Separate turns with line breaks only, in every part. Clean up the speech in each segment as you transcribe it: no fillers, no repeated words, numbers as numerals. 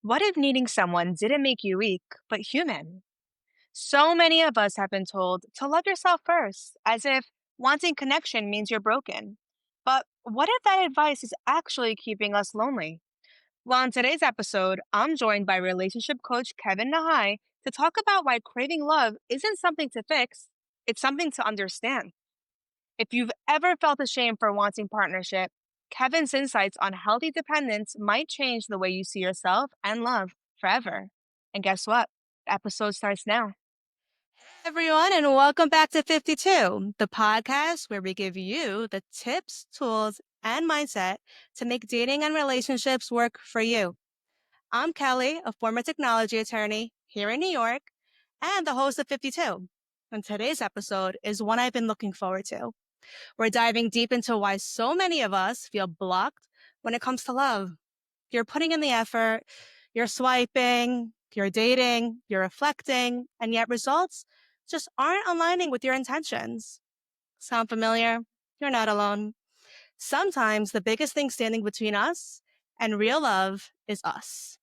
What if needing someone didn't make you weak, but human? So many of us have been told to love yourself first, as if wanting connection means you're broken. But what if that advice is actually keeping us lonely? Well, in today's episode, I'm joined by relationship coach Kevin Nahai to talk about why craving love isn't something to fix, it's something to understand. If you've ever felt ashamed for wanting partnership, Kevin's insights on healthy dependence might change the way you see yourself and love forever. And guess what? The episode starts now.
Everyone, and welcome back to 52, the podcast where we give you the tips, tools, and mindset to make dating and relationships work for you. I'm Kelly, a former technology attorney here in New York, and the host of 52. And today's episode is one I've been looking forward to. We're diving deep into why so many of us feel blocked when it comes to love. You're putting in the effort, you're swiping, you're dating, you're reflecting, and yet results just aren't aligning with your intentions. Sound familiar? You're not alone. Sometimes the biggest thing standing between us and real love is us.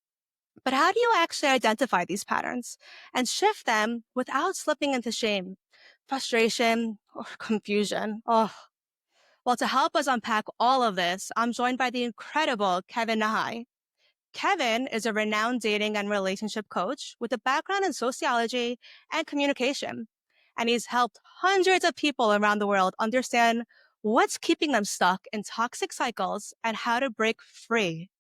But how do you actually identify these patterns and shift them without slipping into shame, frustration, or confusion? Oh, well, to help us unpack all of this, I'm joined by the incredible Kevin Nahai. Kevin is a renowned dating and relationship coach with a background in sociology and communication. And he's helped hundreds of people around the world understand what's keeping them stuck in toxic cycles and how to break free.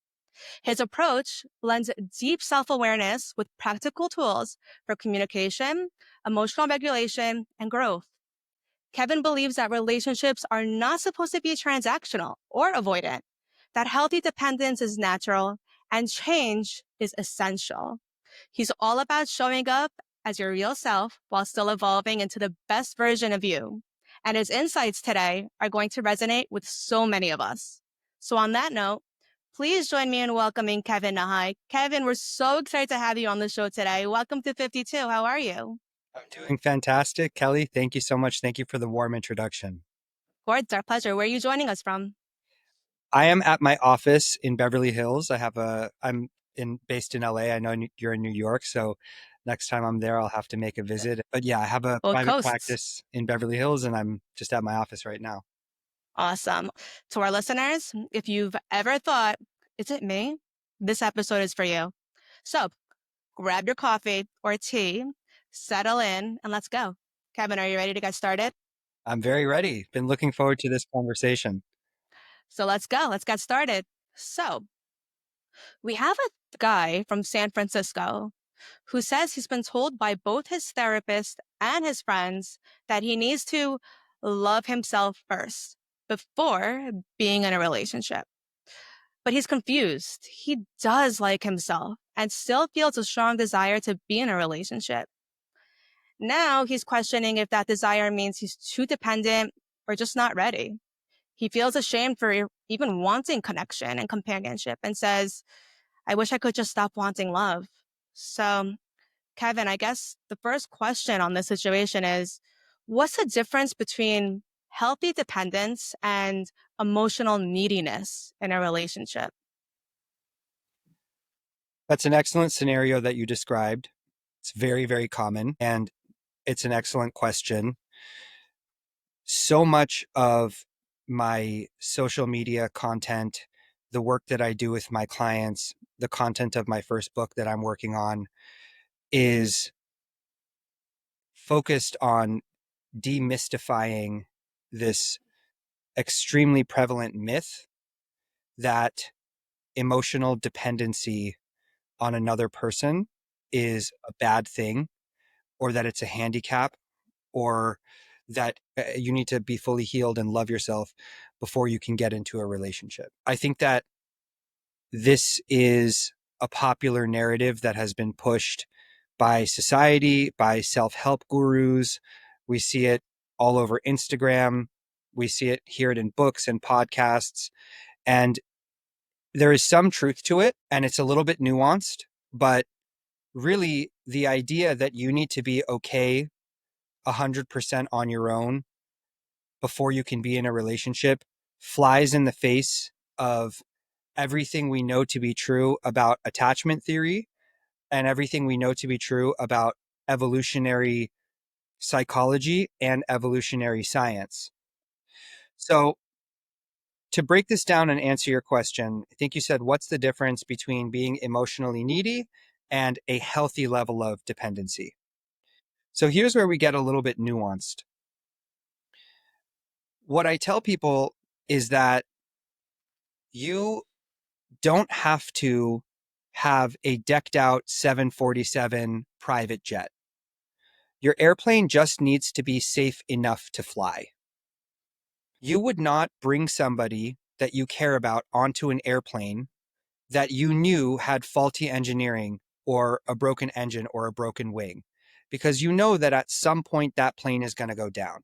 His approach blends deep self awareness with practical tools for communication, emotional regulation, and growth. Kevin believes that relationships are not supposed to be transactional or avoidant, that healthy dependence is natural and change is essential. He's all about showing up as your real self while still evolving into the best version of you. And his insights today are going to resonate with so many of us. So, on that note, please join me in welcoming Kevin Nahai. Kevin, we're so excited to have you on the show today. Welcome to 52. How are you?
I'm doing fantastic. Kelly, thank you so much. Thank you for the warm introduction.
Of course, it's our pleasure. Where are you joining us from?
I am at my office in Beverly Hills. I'm based in LA. I know you're in New York, so next time I'm there, I'll have to make a visit. But yeah, I have a
Both
private
coasts.
practice in Beverly Hills, and I'm just at my office right now.
Awesome. To our listeners, if you've ever thought, is it me? This episode is for you. So grab your coffee or tea, settle in, and let's go. Kevin, are you ready to get started?
I'm very ready. Been looking forward to this conversation.
So let's go. Let's get started. So we have a guy from San Francisco who says he's been told by both his therapist and his friends that he needs to love himself first before being in a relationship. But he's confused. He does like himself and still feels a strong desire to be in a relationship. Now he's questioning if that desire means he's too dependent or just not ready. He feels ashamed for even wanting connection and companionship and says, I wish I could just stop wanting love. So, Kevin, I guess the first question on this situation is, what's the difference between healthy dependence and emotional neediness in a relationship?
That's an excellent scenario that you described. It's very, very common, and it's an excellent question. So much of my social media content, the work that I do with my clients, the content of my first book that I'm working on is focused on demystifying this extremely prevalent myth that emotional dependency on another person is a bad thing, or that it's a handicap, or that you need to be fully healed and love yourself before you can get into a relationship. I think that this is a popular narrative that has been pushed by society, by self-help gurus. We see it all over Instagram. We see it, hear it in books and podcasts. And there is some truth to it, and it's a little bit nuanced, but really the idea that you need to be okay 100% on your own before you can be in a relationship flies in the face of everything we know to be true about attachment theory and everything we know to be true about evolutionary psychology and evolutionary science. So, to break this down and answer your question, I think you said, what's the difference between being emotionally needy and a healthy level of dependency? So, here's where we get a little bit nuanced. What I tell people is that you don't have to have a decked out 747 private jet. Your airplane just needs to be safe enough to fly. You would not bring somebody that you care about onto an airplane that you knew had faulty engineering or a broken engine or a broken wing, because you know that at some point that plane is going to go down.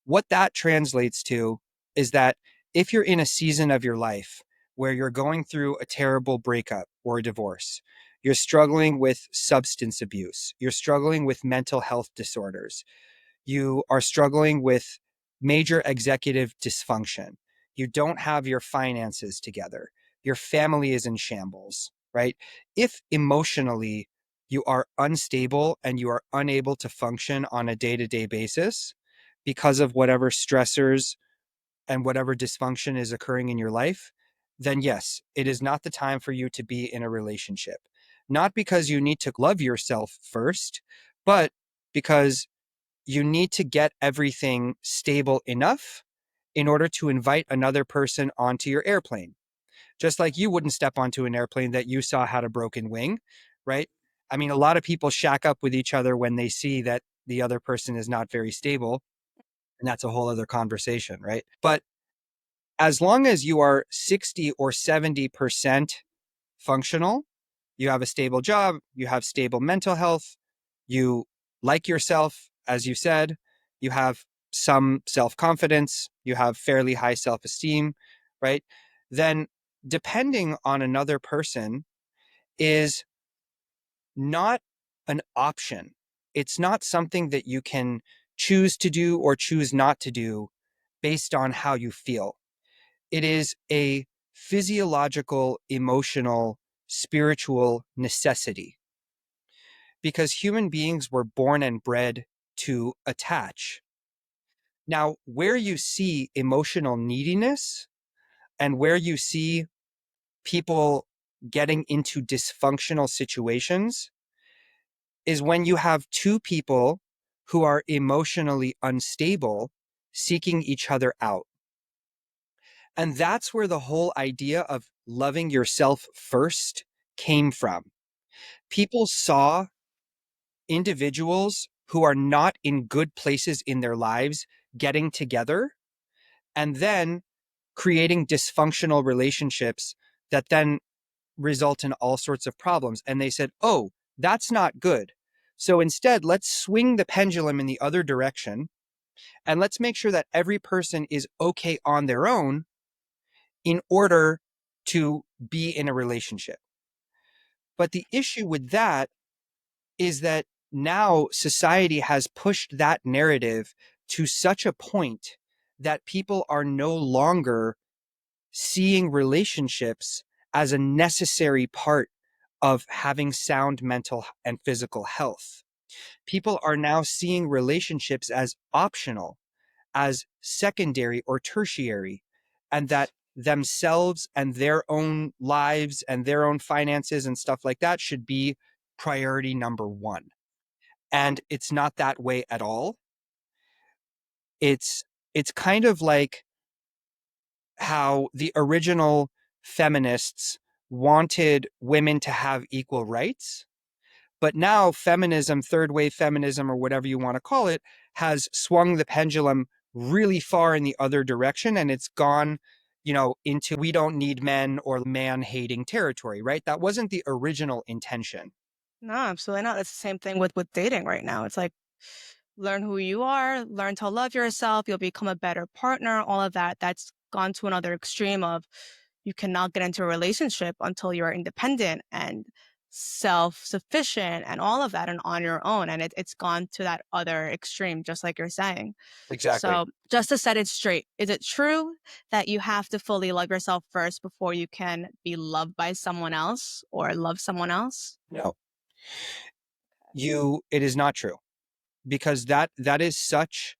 What that translates to is that if you're in a season of your life where you're going through a terrible breakup or a divorce, you're struggling with substance abuse, you're struggling with mental health disorders, you are struggling with major executive dysfunction, you don't have your finances together, your family is in shambles, right? If emotionally you are unstable and you are unable to function on a day-to-day basis because of whatever stressors and whatever dysfunction is occurring in your life, then yes, it is not the time for you to be in a relationship. Not because you need to love yourself first, but because you need to get everything stable enough in order to invite another person onto your airplane. Just like you wouldn't step onto an airplane that you saw had a broken wing, right? I mean, a lot of people shack up with each other when they see that the other person is not very stable. And that's a whole other conversation, right? But as long as you are 60 or 70% functional, you have a stable job, you have stable mental health, you like yourself, as you said, you have some self confidence, you have fairly high self esteem, right? Then depending on another person is not an option. It's not something that you can choose to do or choose not to do based on how you feel. It is a physiological, emotional, spiritual necessity because human beings were born and bred to attach. Now, where you see emotional neediness and where you see people getting into dysfunctional situations is when you have two people who are emotionally unstable seeking each other out. And that's where the whole idea of loving yourself first came from. People saw individuals who are not in good places in their lives getting together and then creating dysfunctional relationships that then result in all sorts of problems. And they said, oh, that's not good. So instead, let's swing the pendulum in the other direction and let's make sure that every person is okay on their own in order to be in a relationship. But the issue with that is that now society has pushed that narrative to such a point that people are no longer seeing relationships as a necessary part of having sound mental and physical health. People are now seeing relationships as optional, as secondary or tertiary, and that themselves and their own lives and their own finances and stuff like that should be priority number one. And it's not that way at all. It's kind of like how the original feminists wanted women to have equal rights. But now feminism, third wave feminism, or whatever you want to call it, has swung the pendulum really far in the other direction. And it's gone, into we don't need men or man hating territory, right? That wasn't the original intention.
No, absolutely not. It's the same thing with dating right now. It's like learn who you are, learn to love yourself, you'll become a better partner, all of that. That's gone to another extreme of you cannot get into a relationship until you're independent. And self-sufficient and all of that and on your own. And it's gone to that other extreme, just like you're saying.
Exactly.
So just to set it straight, is it true that you have to fully love yourself first before you can be loved by someone else or love someone else?
No, it is not true, because that is such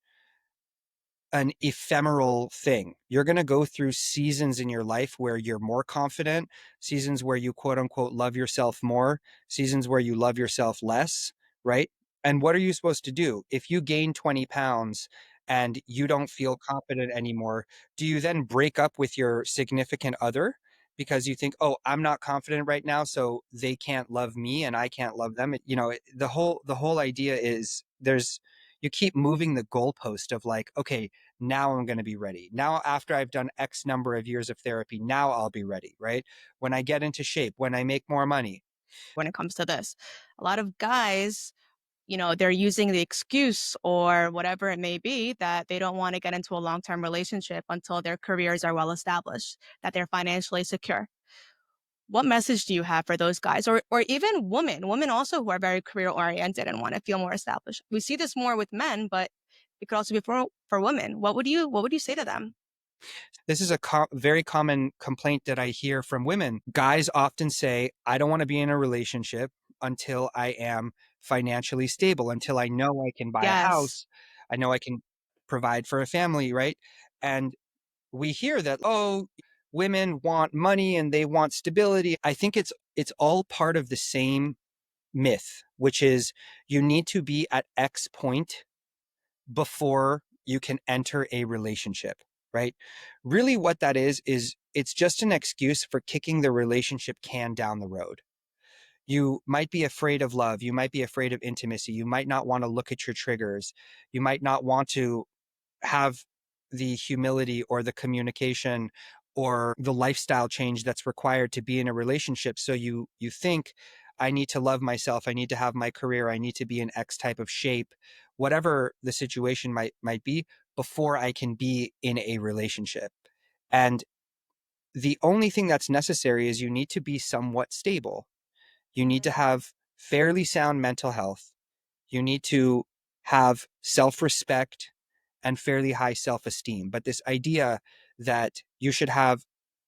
an ephemeral thing. You're going to go through seasons in your life where you're more confident, seasons where you quote unquote love yourself more, seasons where you love yourself less, right? And what are you supposed to do? If you gain 20 pounds and you don't feel confident anymore, do you then break up with your significant other because you think, "Oh, I'm not confident right now, so they can't love me and I can't love them." The whole idea is you keep moving the goalpost of like, okay, now I'm going to be ready. Now, after I've done X number of years of therapy, now I'll be ready, right? When I get into shape, when I make more money.
When it comes to this, a lot of guys, they're using the excuse or whatever it may be that they don't want to get into a long-term relationship until their careers are well established, that they're financially secure. What message do you have for those guys, or even women also who are very career oriented and want to feel more established? We see this more with men, but it could also be for women. What would you say to them?
This is a very common complaint that I hear from women. Guys often say, I don't want to be in a relationship until I am financially stable, until I know I can buy a
Yes.
house, I know I can provide for a family, right? And we hear that, oh, women want money and they want stability. I think it's all part of the same myth, which is you need to be at X point before you can enter a relationship, right? Really, what that is it's just an excuse for kicking the relationship can down the road. You might be afraid of love. You might be afraid of intimacy. You might not want to look at your triggers. You might not want to have the humility or the communication or the lifestyle change that's required to be in a relationship. So you think, I need to love myself, I need to have my career, I need to be in X type of shape, whatever the situation might be, before I can be in a relationship. And the only thing that's necessary is you need to be somewhat stable. You need to have fairly sound mental health. You need to have self-respect and fairly high self-esteem. But this idea that you should have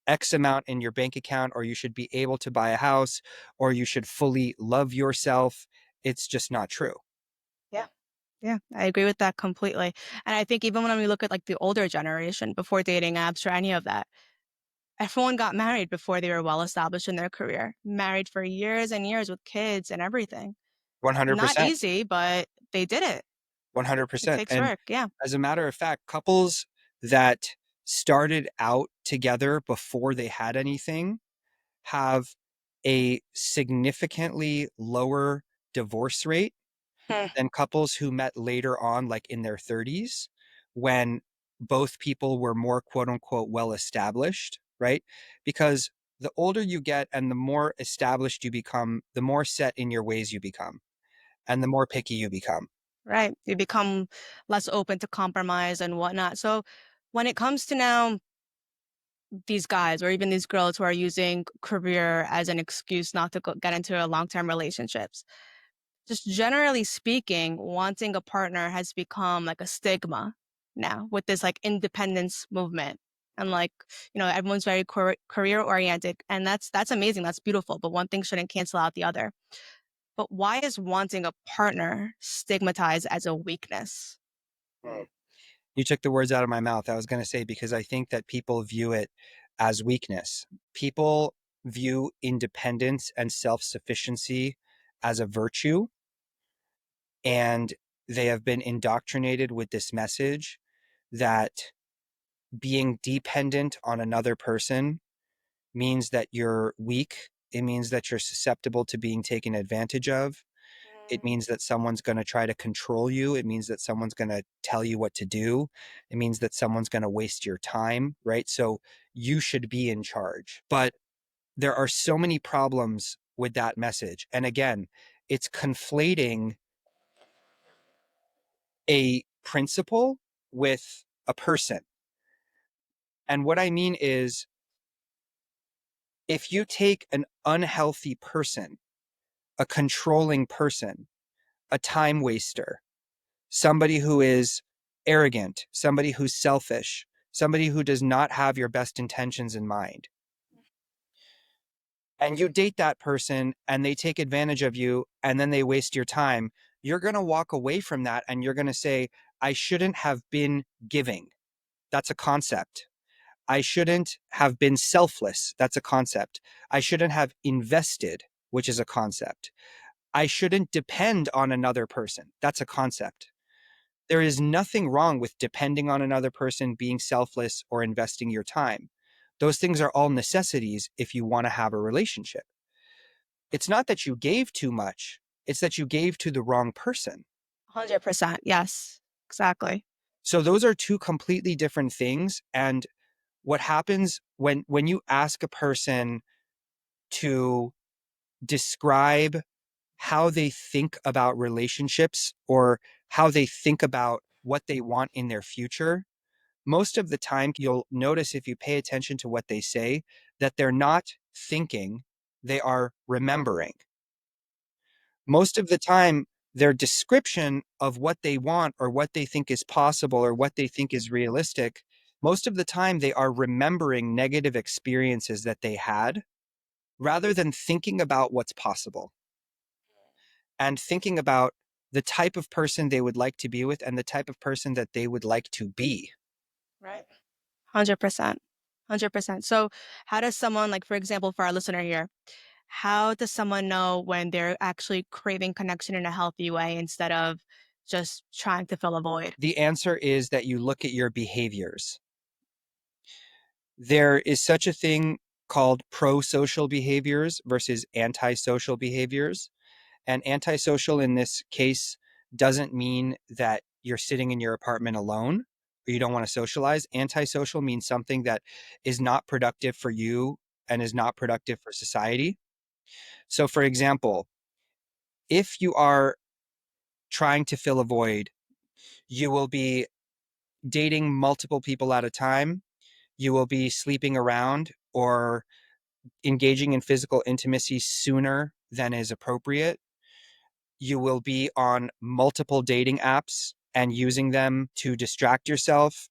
X amount in your bank account, or you should be able to buy a house, or you should fully love yourself, it's just not true.
Yeah. Yeah, I agree with that completely. And I think even when we look at like the older generation before dating apps or any of that, everyone got married before they were well established in their career, married for years and years with kids and everything. Not
100%.
easy, but they did it. It
100%.
takes
And
work. Yeah.
as a matter of fact, couples that started out together before they had anything have a significantly lower divorce rate
Hmm.
than couples who met later on, like in their 30s, when both people were more quote unquote well established, right? Because the older you get and the more established you become, the more set in your ways you become, and the more picky you become.
Right. You become less open to compromise and whatnot. So when it comes to now these guys or even these girls who are using career as an excuse not to get into a long-term relationships, just generally speaking, wanting a partner has become like a stigma now with this like independence movement. And like, everyone's very career oriented, and that's amazing. That's beautiful. But one thing shouldn't cancel out the other. But why is wanting a partner stigmatized as a weakness?
You took the words out of my mouth. I was going to say, because I think that people view it as weakness. People view independence and self sufficiency as a virtue, and they have been indoctrinated with this message that being dependent on another person means that you're weak. It means that you're susceptible to being taken advantage of. It means that someone's going to try to control you. It means that someone's going to tell you what to do. It means that someone's going to waste your time, right? So you should be in charge. But there are so many problems with that message. And again, it's conflating a principle with a person. And what I mean is, if you take an unhealthy person a controlling person, a time waster, somebody who is arrogant, somebody who's selfish, somebody who does not have your best intentions in mind, and you date that person and they take advantage of you and then they waste your time, you're going to walk away from that and you're going to say, I shouldn't have been giving. That's a concept. I shouldn't have been selfless. That's a concept. I shouldn't have invested, which is a concept. I shouldn't depend on another person. That's a concept. There is nothing wrong with depending on another person, being selfless, or investing your time. Those things are all necessities if you want to have a relationship. It's not that you gave too much, it's that you gave to the wrong person.
100%. Yes, exactly.
So those are two completely different things. And what happens when you ask a person to describe how they think about relationships or how they think about what they want in their future, most of the time you'll notice, if you pay attention to what they say, that they're not thinking, they are remembering. Most of the time, their description of what they want or what they think is possible or what they think is realistic, most of the time they are remembering negative experiences that they had rather than thinking about what's possible and thinking about the type of person they would like to be with and the type of person that they would like to be.
Right. 100%. 100%. So, how does someone, like, for example, for our listener here, how does someone know when they're actually craving connection in a healthy way instead of just trying to fill a void?
The answer is that you look at your behaviors. There is such a thing called pro-social behaviors versus antisocial behaviors. And antisocial in this case doesn't mean that you're sitting in your apartment alone or you don't want to socialize. Antisocial means something that is not productive for you and is not productive for society. So, for example, if you are trying to fill a void, you will be dating multiple people at a time. You will be sleeping around or engaging in physical intimacy sooner than is appropriate. You will be on multiple dating apps and using them to distract yourself.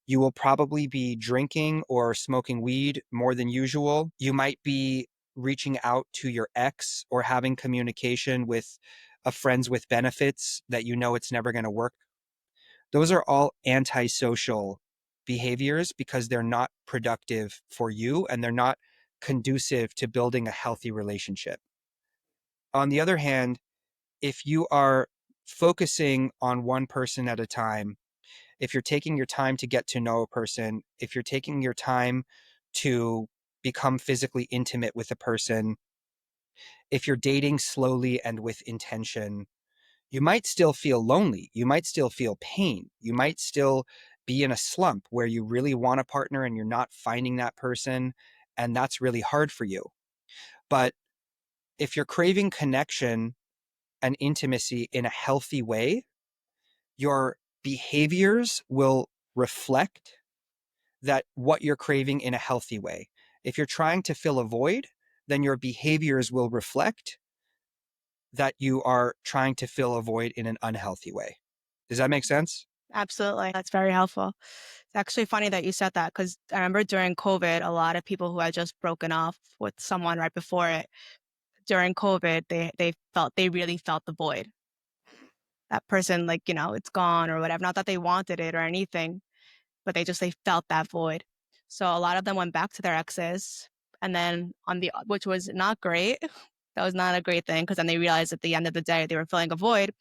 You will probably be drinking or smoking weed more than usual. You might be reaching out to your ex or having communication with a friends with benefits that you know it's never going to work. Those are all antisocial behaviors because they're not productive for you and they're not conducive to building a healthy relationship. On the other hand, if you are focusing on one person at a time, if you're taking your time to get to know a person, if you're taking your time to become physically intimate with a person, if you're dating slowly and with intention, you might still feel lonely. You might still feel pain. You might still be in a slump where you really want a partner and you're not finding that person. And that's really hard for you. But if you're craving connection and intimacy in a healthy way, your behaviors will reflect that what you're craving in a healthy way. If you're trying to fill a void, then your behaviors will reflect that you are trying to fill a void in an unhealthy way. Does that make sense?
Absolutely. That's very helpful. It's actually funny that you said that because I remember during COVID, a lot of people who had just broken off with someone right before it, during COVID, they really felt the void. That person, like, it's gone or whatever. Not that they wanted it or anything, but they felt that void. So a lot of them went back to their exes, and then which was not great. That was not a great thing because then they realized at the end of the day they were filling a void.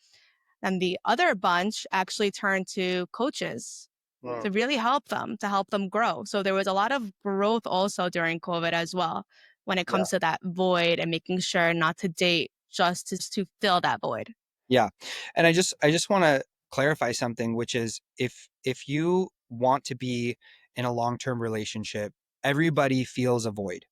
And the other bunch actually turned to coaches
Wow.
to really to help them grow. So there was a lot of growth also during COVID as well when it
Yeah.
comes to that void and making sure not to date just to fill that void.
Yeah. And I just want to clarify something, which is if you want to be in a long-term relationship, everybody feels a void.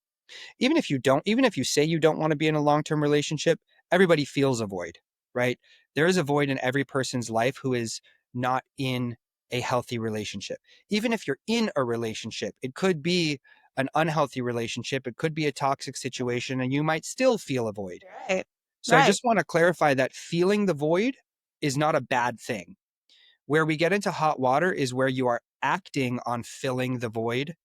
Even if you say you don't want to be in a long-term relationship, everybody feels a void, right? There is a void in every person's life who is not in a healthy relationship. Even if you're in a relationship, it could be an unhealthy relationship, it could be a toxic situation, and you might still feel a void.
Right.
So I
Right.
just want to clarify that feeling the void is not a bad thing. Where we get into hot water is where you are acting on filling the void,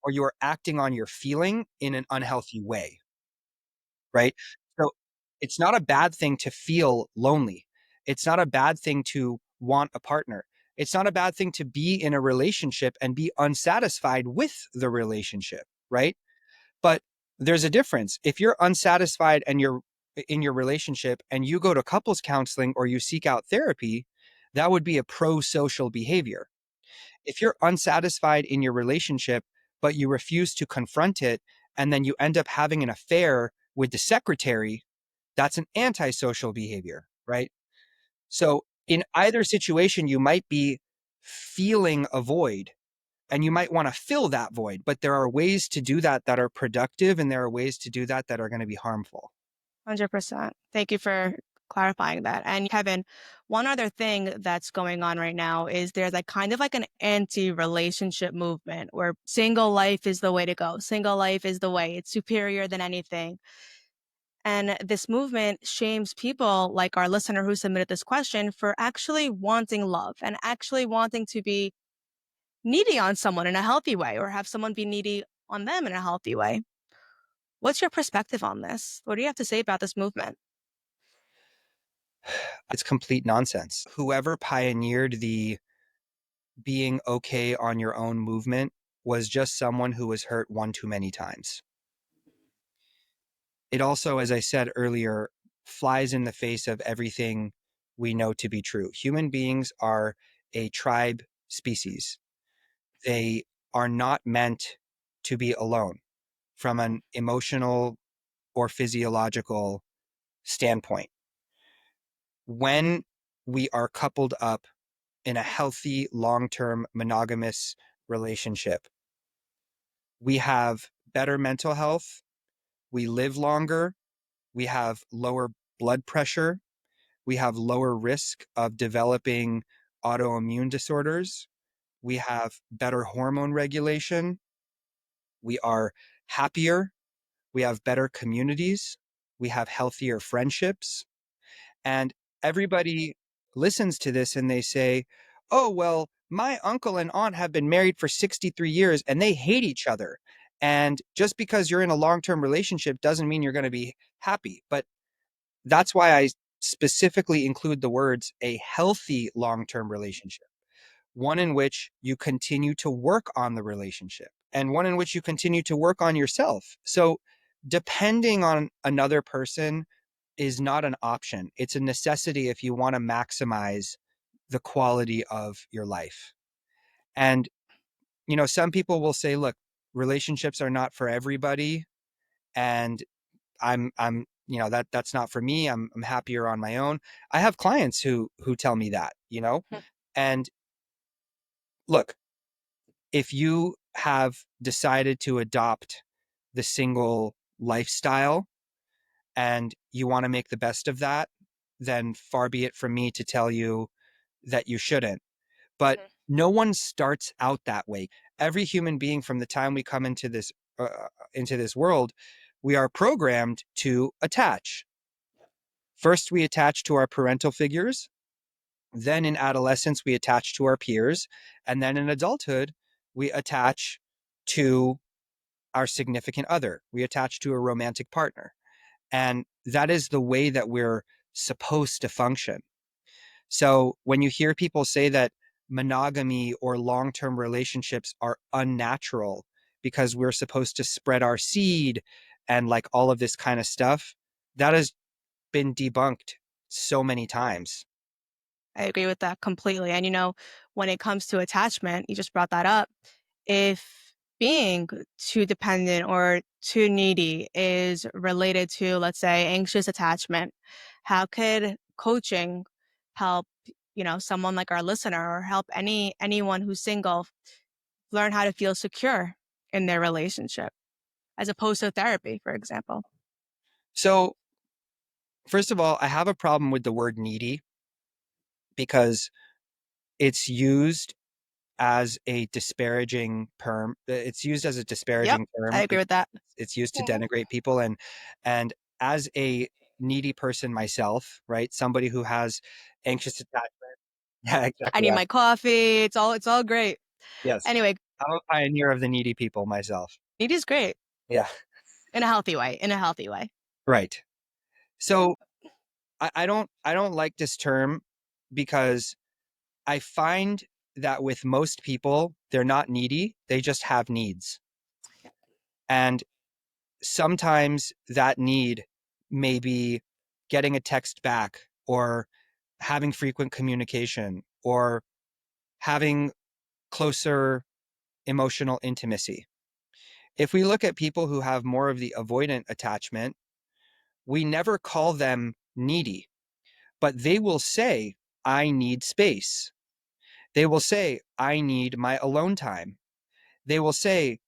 or you are acting on your feeling in an unhealthy way, right? So it's not a bad thing to feel lonely. It's not a bad thing to want a partner. It's not a bad thing to be in a relationship and be unsatisfied with the relationship, right? But there's a difference. If you're unsatisfied and you're in your relationship and you go to couples counseling or you seek out therapy, that would be a pro-social behavior. If you're unsatisfied in your relationship, but you refuse to confront it, and then you end up having an affair with the secretary, that's an antisocial behavior, right? So in either situation, you might be feeling a void and you might want to fill that void, but there are ways to do that that are productive, and there are ways to do that that are going to be harmful.
100%. Thank you for clarifying that. And Kevin, one other thing that's going on right now is there's like kind of like an anti-relationship movement where single life is the way to go. Single life is the way. It's superior than anything. And this movement shames people like our listener who submitted this question for actually wanting love and actually wanting to be needy on someone in a healthy way or have someone be needy on them in a healthy way. What's your perspective on this? What do you have to say about this movement?
It's complete nonsense. Whoever pioneered the being okay on your own movement was just someone who was hurt one too many times. It also, as I said earlier, flies in the face of everything we know to be true. Human beings are a tribe species. They are not meant to be alone from an emotional or physiological standpoint. When we are coupled up in a healthy, long-term monogamous relationship, we have better mental health, we live longer, we have lower blood pressure, we have lower risk of developing autoimmune disorders, we have better hormone regulation, we are happier, we have better communities, we have healthier friendships, and everybody listens to this and they say, oh, well, my uncle and aunt have been married for 63 years and they hate each other. And just because you're in a long-term relationship doesn't mean you're going to be happy. But that's why I specifically include the words a healthy long-term relationship, one in which you continue to work on the relationship and one in which you continue to work on yourself. So depending on another person is not an option. It's a necessity if you want to maximize the quality of your life. And, some people will say, look, relationships are not for everybody. And that's not for me. I'm happier on my own. I have clients who tell me that. And look, if you have decided to adopt the single lifestyle and you want to make the best of that, then far be it from me to tell you that you shouldn't. But no one starts out that way. Every human being from the time we come into this world, we are programmed to attach. First, we attach to our parental figures. Then in adolescence, we attach to our peers. And then in adulthood, we attach to our significant other. We attach to a romantic partner. And that is the way that we're supposed to function. So when you hear people say that monogamy or long-term relationships are unnatural because we're supposed to spread our seed and like all of this kind of stuff, that has been debunked so many times.
I agree with that completely. And when it comes to attachment, you just brought that up. If being too dependent or too needy is related to, let's say, anxious attachment, how could coaching help, someone like our listener or help anyone who's single learn how to feel secure in their relationship as opposed to therapy, for example?
So first of all, I have a problem with the word needy because it's used as a disparaging term. It's used as a
Yep,
disparaging
I
term.
agree with that.
It's used to denigrate people, and as a needy person myself, right? Somebody who has anxious attachment. Yeah,
I
exactly.
need
Yeah.
my coffee. It's all great.
Yes.
Anyway,
I'm a pioneer of the needy people myself.
need is great
Yeah.
in a healthy way. In a healthy way.
Right. So I don't like this term because I find that with most people, they're not needy. They just have needs. And sometimes that need may be getting a text back or having frequent communication or having closer emotional intimacy. If we look at people who have more of the avoidant attachment, we never call them needy, but they will say, I need space. They will say, I need my alone time. They will say,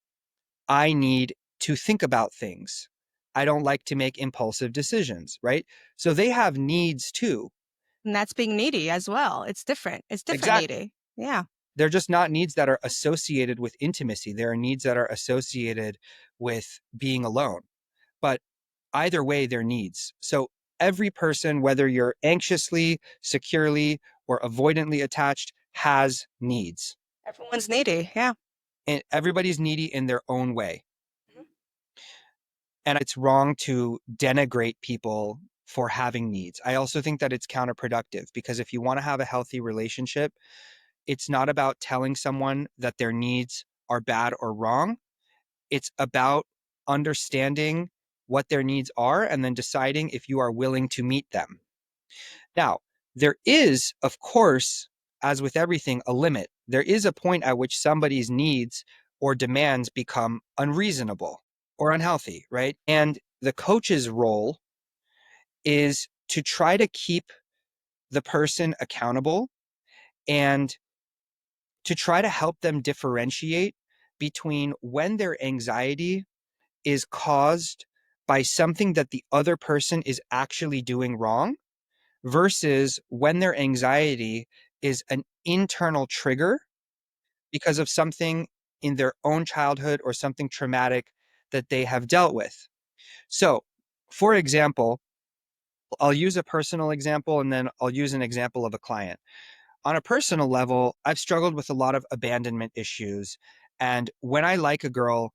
I need to think about things. I don't like to make impulsive decisions, right? So they have needs too.
And that's being needy as well. It's different. It's different
Exactly.
needy. Yeah.
They're just not needs that are associated with intimacy. There are needs that are associated with being alone. But either way, they're needs. So every person, whether you're anxiously, securely, or avoidantly attached, has needs.
Everyone's needy. Yeah.
And everybody's needy in their own way. And it's wrong to denigrate people for having needs. I also think that it's counterproductive because if you want to have a healthy relationship, it's not about telling someone that their needs are bad or wrong. It's about understanding what their needs are and then deciding if you are willing to meet them. Now, there is, of course, as with everything, a limit. There is a point at which somebody's needs or demands become unreasonable or unhealthy, right? And the coach's role is to try to keep the person accountable and to try to help them differentiate between when their anxiety is caused by something that the other person is actually doing wrong versus when their anxiety is an internal trigger because of something in their own childhood or something traumatic that they have dealt with. So, for example, I'll use a personal example and then I'll use an example of a client. On a personal level, I've struggled with a lot of abandonment issues. And when I like a girl,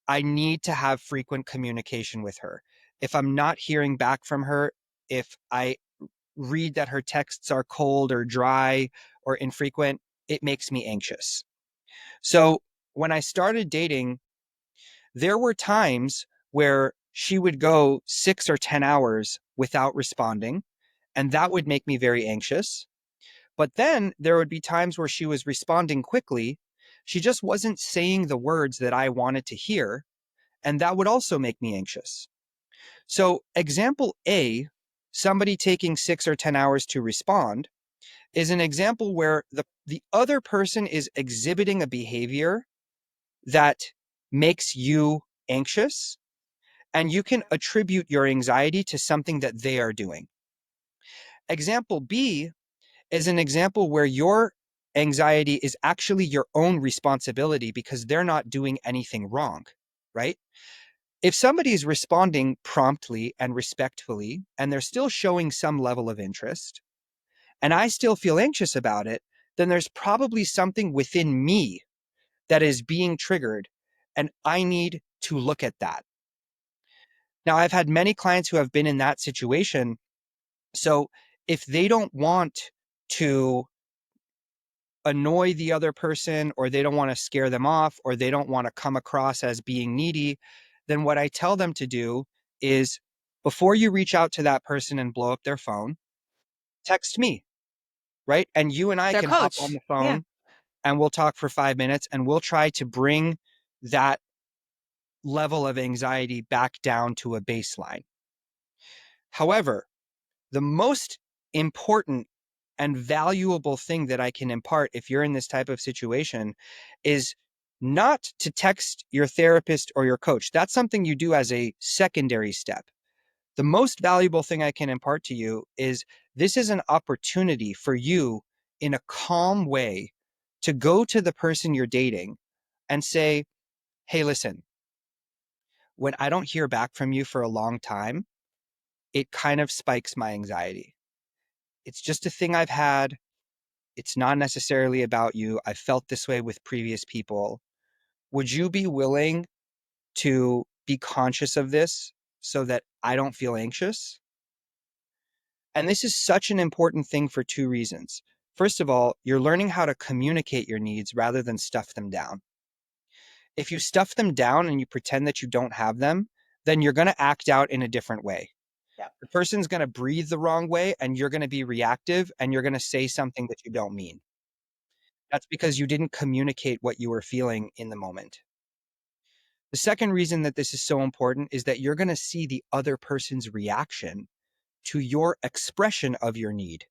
I need to have frequent communication with her. If I'm not hearing back from her, if I read that her texts are cold or dry or infrequent, it makes me anxious. So when I started dating, there were times where she would go 6 or 10 hours without responding, and that would make me very anxious. But then there would be times where she was responding quickly. She just wasn't saying the words that I wanted to hear, and that would also make me anxious. So, example A, somebody taking 6 or 10 hours to respond, is an example where the other person is exhibiting a behavior that makes you anxious, and you can attribute your anxiety to something that they are doing. Example B is an example where your anxiety is actually your own responsibility because they're not doing anything wrong, right? If somebody is responding promptly and respectfully, and they're still showing some level of interest, and I still feel anxious about it, then there's probably something within me that is being triggered, and I need to look at that. Now, I've had many clients who have been in that situation. So if they don't want to annoy the other person, or they don't want to scare them off, or they don't want to come across as being needy, then what I tell them to do is before you reach out to that person and blow up their phone, text me, right? And you and I
Their
can hop on
coach.
the
Yeah.
phone and we'll talk for 5 minutes and we'll try to bring that level of anxiety back down to a baseline. However, the most important and valuable thing that I can impart if you're in this type of situation is not to text your therapist or your coach. That's something you do as a secondary step. The most valuable thing I can impart to you is this is an opportunity for you in a calm way to go to the person you're dating and say, hey, listen, when I don't hear back from you for a long time, it kind of spikes my anxiety. It's just a thing I've had. It's not necessarily about you. I felt this way with previous people. Would you be willing to be conscious of this so that I don't feel anxious? And this is such an important thing for two reasons. First of all, you're learning how to communicate your needs rather than stuff them down. If you stuff them down and you pretend that you don't have them, then you're going to act out in a different way.
Yeah.
The person's going to breathe the wrong way and you're going to be reactive and you're going to say something that you don't mean. That's because you didn't communicate what you were feeling in the moment. The second reason that this is so important is that you're going to see the other person's reaction to your expression of your need.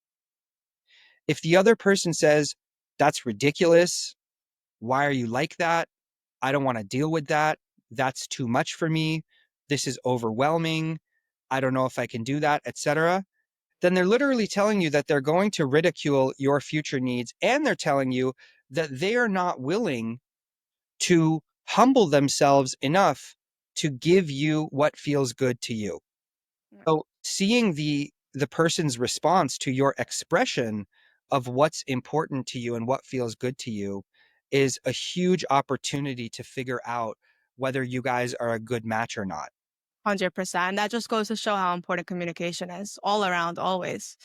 If the other person says, "That's ridiculous. Why are you like that? I don't want to deal with that. That's too much for me. This is overwhelming. I don't know if I can do that," etc., then they're literally telling you that they're going to ridicule your future needs, and they're telling you that they are not willing to humble themselves enough to give you what feels good to you. So seeing the person's response to your expression of what's important to you and what feels good to you is a huge opportunity to figure out whether you guys are a good match or not.
100%. That just goes to show how important communication is all around, always.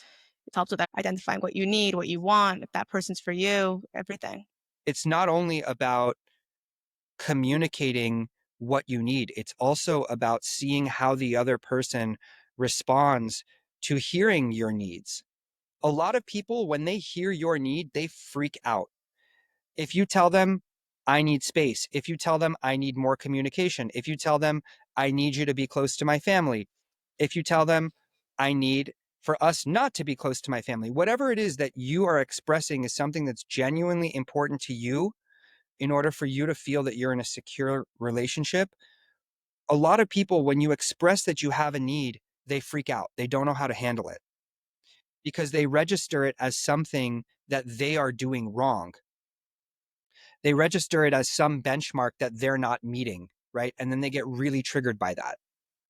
It helps with identifying what you need, what you want, if that person's for you, everything.
It's not only about communicating what you need, it's also about seeing how the other person responds to hearing your needs. A lot of people, when they hear your need, they freak out. If you tell them, "I need space," if you tell them, "I need more communication," if you tell them, "I need you to be close to my family," if you tell them, "I need for us not to be close to my family," whatever it is that you are expressing is something that's genuinely important to you in order for you to feel that you're in a secure relationship. A lot of people, when you express that you have a need, they freak out. They don't know how to handle it because they register it as something that they are doing wrong. They register it as some benchmark that they're not meeting, right? And then they get really triggered by that.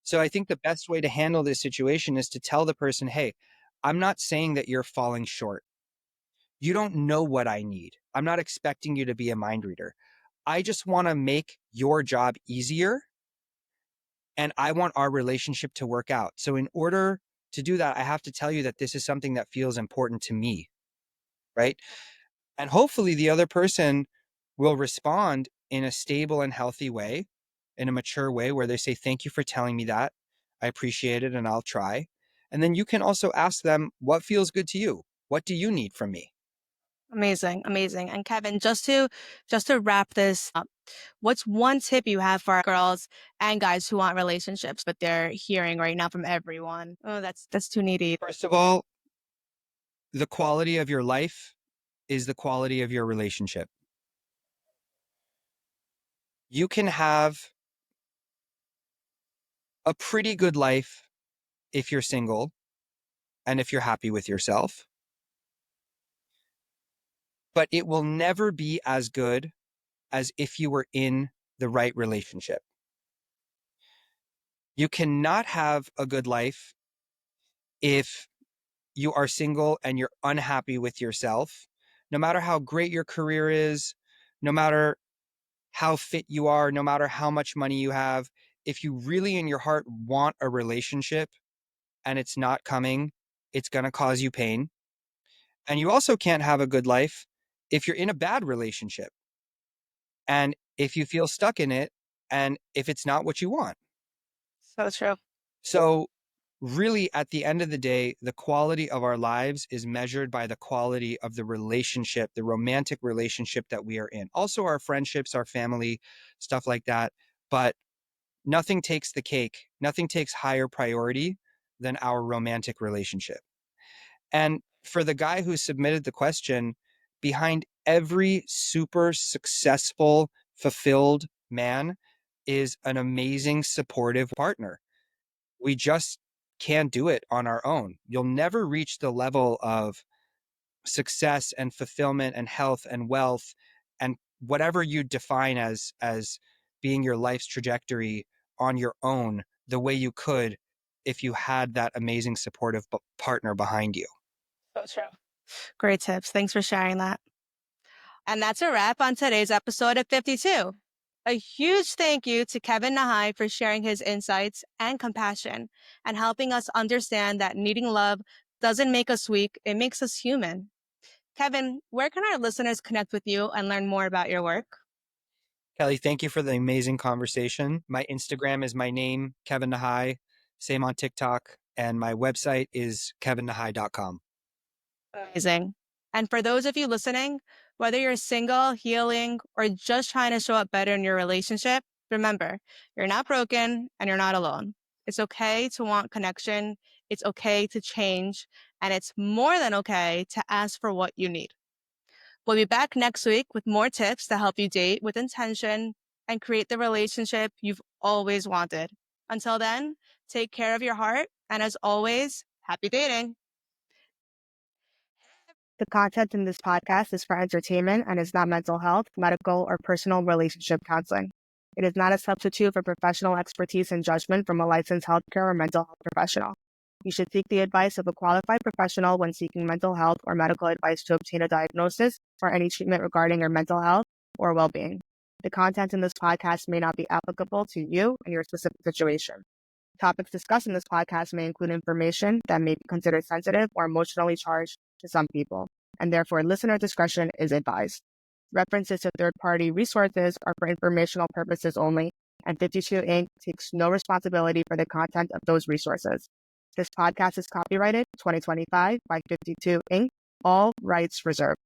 So I think the best way to handle this situation is to tell the person, "Hey, I'm not saying that you're falling short. You don't know what I need. I'm not expecting you to be a mind reader. I just want to make your job easier and I want our relationship to work out. So in order to do that, I have to tell you that this is something that feels important to me," right? And hopefully the other person will respond in a stable and healthy way, in a mature way where they say, "Thank you for telling me that. I appreciate it and I'll try." And then you can also ask them, "What feels good to you? What do you need from me?"
Amazing, amazing. And Kevin, just to wrap this up, what's one tip you have for girls and guys who want relationships, but they're hearing right now from everyone? Oh, that's too needy.
First of all, the quality of your life is the quality of your relationship. You can have a pretty good life if you're single and if you're happy with yourself, but it will never be as good as if you were in the right relationship. You cannot have a good life if you are single and you're unhappy with yourself. No matter how great your career is, no matter how fit you are, no matter how much money you have, if you really in your heart want a relationship and it's not coming, it's going to cause you pain. And you also can't have a good life if you're in a bad relationship and if you feel stuck in it and if it's not what you want.
So true.
So, really, at the end of the day, the quality of our lives is measured by the quality of the relationship, the romantic relationship that we are in. Also, our friendships, our family, stuff like that. But nothing takes the cake, nothing takes higher priority than our romantic relationship. And for the guy who submitted the question, behind every super successful, fulfilled man is an amazing, supportive partner. We just can't do it on our own. You'll never reach the level of success and fulfillment and health and wealth and whatever you define as being your life's trajectory on your own the way you could if you had that amazing supportive partner behind you.
So true. Great tips. Thanks for sharing that. And that's a wrap on today's episode of 52. A huge thank you to Kevin Nahai for sharing his insights and compassion and helping us understand that needing love doesn't make us weak, it makes us human. Kevin, where can our listeners connect with you and learn more about your work?
Kelly, thank you for the amazing conversation. My Instagram is my name, Kevin Nahai, same on TikTok, and my website is kevinnahai.com.
Amazing. And for those of you listening, whether you're single, healing, or just trying to show up better in your relationship, remember, you're not broken and you're not alone. It's okay to want connection. It's okay to change. And it's more than okay to ask for what you need. We'll be back next week with more tips to help you date with intention and create the relationship you've always wanted. Until then, take care of your heart. And as always, happy dating. The content in this podcast is for entertainment and is not mental health, medical, or personal relationship counseling. It is not a substitute for professional expertise and judgment from a licensed healthcare or mental health professional. You should seek the advice of a qualified professional when seeking mental health or medical advice to obtain a diagnosis or any treatment regarding your mental health or well-being. The content in this podcast may not be applicable to you and your specific situation. Topics discussed in this podcast may include information that may be considered sensitive or emotionally charged to some people, and therefore listener discretion is advised. References to third-party resources are for informational purposes only, and 52 Inc. takes no responsibility for the content of those resources. This podcast is copyrighted 2025 by 52 Inc., all rights reserved.